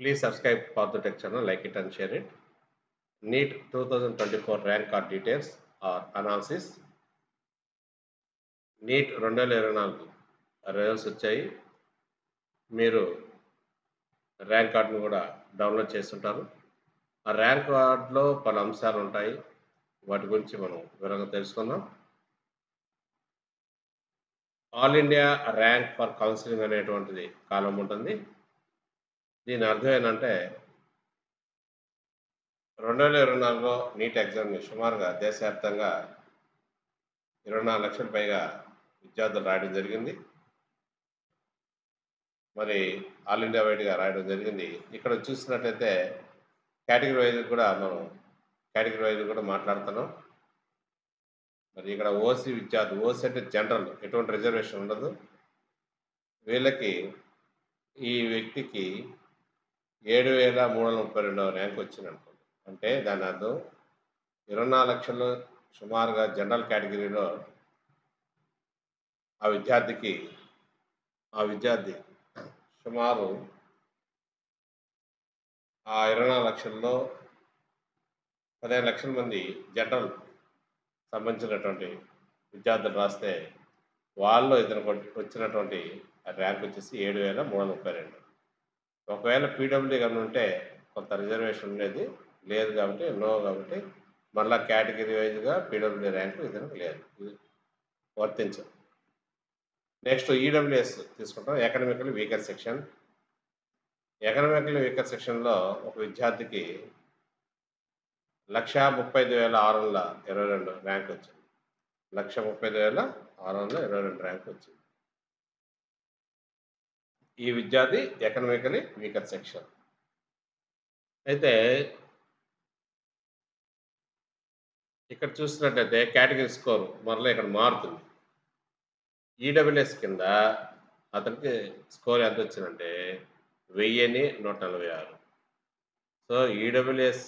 Please subscribe for the tech channel, like it and share it. NEET 2024 rank card details or analysis. NEET 2024 results వచ్చాయి. మీరు rank కార్డ్‌ని కూడా download చేసుంటారు. ఆ rank కార్డ్‌లో పలు అంశాలు ఉంటాయి. వాటి గురించి మనం వివరంగా తెలుసుకుందాం. All India rank for counselling అనేటువంటిది కాలమ్ ఉంటుంది. దీని అర్థం ఏంటంటే 2024లో నీట్ ఎగ్జామ్‌ని సుమారుగా దేశవ్యాప్తంగా 24,00,000 పైగా విద్యార్థులు రాయడం జరిగింది. మరి ఆల్ ఇండియా వైడ్‌గా రాయడం జరిగింది. ఇక్కడ చూసినట్లయితే కేటగిరీ వైజ్ కూడా మాట్లాడుతున్నాం. మరి ఇక్కడ ఓసీ విద్యార్థి, ఓసీ అంటే జనరల్, ఎటువంటి రిజర్వేషన్ ఉండదు. వీళ్ళకి ఈ వ్యక్తికి 7,332వ ర్యాంక్ వచ్చిందనుకోండి. అంటే దాని అర్థం 24,00,000 సుమారుగా జనరల్ కేటగిరీలో ఆ విద్యార్థి సుమారు ఆ 24,00,000లో 15,00,000 మంది జనరల్ సంబంధించినటువంటి విద్యార్థులు రాస్తే వాళ్ళలో ఇతనికి వచ్చినటువంటి ర్యాంక్ వచ్చేసి 7,332. ఒకవేళ పీడబ్ల్యూడీ కనుక ఉంటే కొంత రిజర్వేషన్ ఉండేది, లేదు కాబట్టి కాబట్టి మళ్ళా కేటగిరీ వైజ్గా పీడబ్ల్యూడీ ర్యాంకు ఇతనికి లేదు, వర్తించదు. నెక్స్ట్ ఈడబ్ల్యూఎస్ తీసుకుంటాం, economical weaker section. Economical weaker సెక్షన్లో ఒక విద్యార్థికి 1,35,622 ర్యాంక్ వచ్చింది. 1,35,622 ర్యాంక్ వచ్చింది. ఈ విద్యార్థి ఎకనామికలీ వీకర్ సెక్షన్. అయితే ఇక్కడ చూసినట్లయితే కేటగిరీ స్కోర్ మరలా ఇక్కడ మారుతుంది. ఈడబ్ల్యూఎస్ కింద అతనికి స్కోర్ ఎంత వచ్చిందంటే 1,146. సో ఈడబ్ల్యూఎస్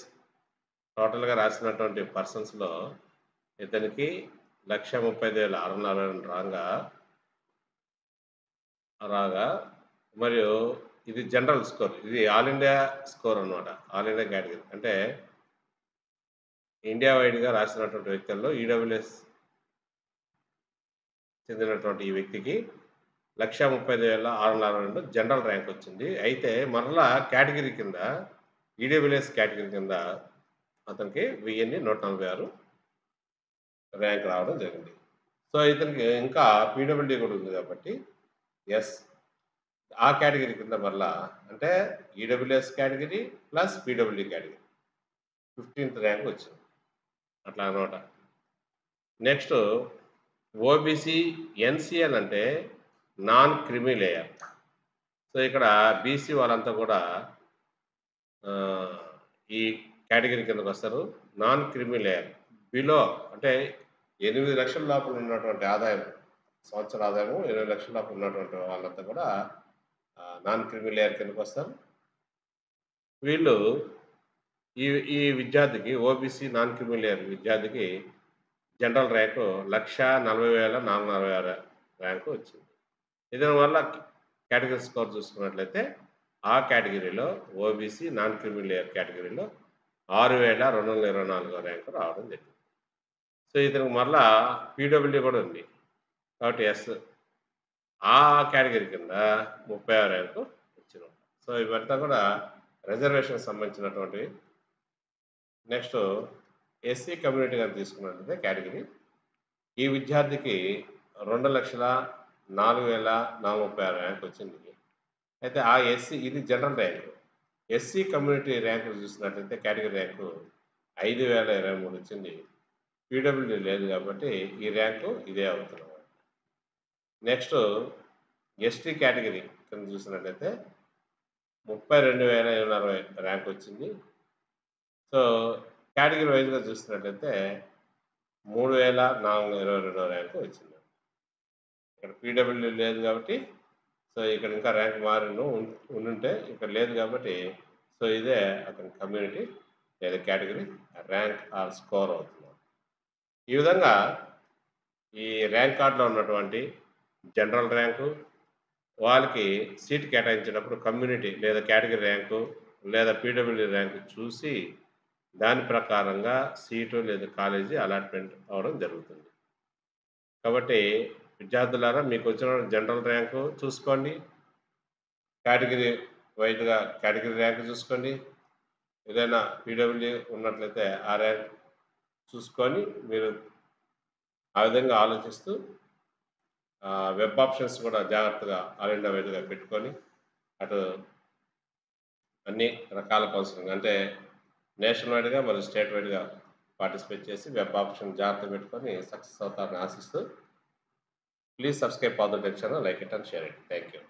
టోటల్గా రాసినటువంటి పర్సన్స్లో ఇతనికి 1,35,642 రాగా మరియు ఇది జనరల్ స్కోర్, ఇది ఆల్ ఇండియా స్కోర్ అనమాట. ఆల్ ఇండియా కేటగిరీ అంటే ఇండియా వైడ్గా రాసినటువంటి వ్యక్తుల్లో ఈడబ్ల్యూఎస్ చెందినటువంటి ఈ వ్యక్తికి 1,35,642 జనరల్ ర్యాంక్ వచ్చింది. అయితే మరలా కేటగిరీ కింద, ఈడబ్ల్యూఎస్ కేటగిరీ కింద అతనికి 1,146 ర్యాంక్ రావడం జరిగింది. సో ఇతనికి ఇంకా పీడబ్ల్యూడీ కూడా ఉంది కాబట్టి ఆ కేటగిరీ కింద మరలా అంటే EWS category plus PWD category 15th rank వచ్చింది అట్లా అనమాట. నెక్స్ట్ ఓబీసీ ఎన్సిఎల్ అంటే నాన్ క్రిమీ లేయర్. సో ఇక్కడ బీసీ వాళ్ళంతా కూడా ఈ కేటగిరీ కిందకు వస్తారు. నాన్ క్రిమీ లేయర్ బిలో అంటే 8 లక్షల లోపల ఉన్నటువంటి ఆదాయం, సంవత్సర ఆదాయము 8 లక్షల లోపల ఉన్నటువంటి వాళ్ళంతా కూడా నాన్ క్రిమీ లేయర్ కిందకు వస్తారు. వీళ్ళు ఈ విద్యార్థికి, ఓబీసీ నాన్ క్రిమీ లేయర్ విద్యార్థికి జనరల్ ర్యాంకు 1,40,446 ర్యాంకు వచ్చింది. దీనివల్ల కేటగిరీ స్కోర్ చూసుకున్నట్లయితే ఆ కేటగిరీలో ఓబీసీ నాన్ క్రిమీ లేయర్ కేటగిరీలో 6,224 ర్యాంకు రావడం జరిగింది. సో ఇతనికి మరలా పీడబ్ల్యూడీ కూడా ఉంది కాబట్టి ఆ కేటగిరీ కింద 36 ర్యాంకు వచ్చింది. సో ఇవంతా కూడా రిజర్వేషన్ సంబంధించినటువంటివి. నెక్స్ట్ ఎస్సీ కమ్యూనిటీ కానీ తీసుకున్నట్లయితే కేటగిరీ, ఈ విద్యార్థికి 2,04,436 ర్యాంక్ వచ్చింది. అయితే ఆ ఎస్సీ, ఇది జనరల్ ర్యాంకు. ఎస్సీ కమ్యూనిటీ ర్యాంకులు చూసినట్లయితే కేటగిరీ ర్యాంకు 5,023 వచ్చింది. పీడబ్ల్యూడీ లేదు కాబట్టి ఈ ర్యాంకు ఇదే అవుతుంది. నెక్స్ట్ ఎస్టీ కేటగిరీ కింద చూసినట్లయితే 32,860 ర్యాంక్ వచ్చింది. సో కేటగిరీ వైజ్గా చూసినట్లయితే 3,422 ర్యాంకు వచ్చింది. ఇక్కడ పీడబ్ల్యూడీ లేదు కాబట్టి, సో ఇక్కడ ఇంకా ర్యాంక్ ఉండుంటే ఇక్కడ లేదు కాబట్టి, సో ఇదే అతని కమ్యూనిటీ లేదా కేటగిరీ ర్యాంక్ ఆర్ స్కోర్ అవుతుంది. ఈ విధంగా ఈ ర్యాంక్ కార్డులో ఉన్నటువంటి జనరల్ ర్యాంకు, వాళ్ళకి సీట్ కేటాయించినప్పుడు కమ్యూనిటీ లేదా కేటగిరీ ర్యాంకు, లేదా పీడబ్ల్యూడీ ర్యాంక్ చూసి దాని ప్రకారంగా సీటు లేదా కాలేజీ అలాట్‌మెంట్ అవ్వడం జరుగుతుంది. కాబట్టి విద్యార్థులారా మీకొచ్చిన జనరల్ ర్యాంకు చూసుకోండి. కేటగిరీ వైస్‌గా కేటగిరీ ర్యాంక్ చూసుకోండి. ఏదైనా పీడబ్ల్యూడీ ఉన్నట్లయితే ఆ ర్యాంక్ చూసుకొని మీరు ఆ విధంగా ఆలోచిస్తూ వెబ్ ఆప్షన్స్ కూడా జాగ్రత్తగా ఆల్ ఇండియా వైడ్‌గా పెట్టుకొని అటు అన్ని రకాల కౌన్సెలింగ్ అంటే నేషన్ వైడ్‌గా మరియు స్టేట్ వైడ్‌గా పార్టిసిపేట్ చేసి వెబ్ ఆప్షన్ జాగ్రత్తగా పెట్టుకొని సక్సెస్ అవుతారని ఆశిస్తూ please subscribe for the channel, like it and share it. Thank you.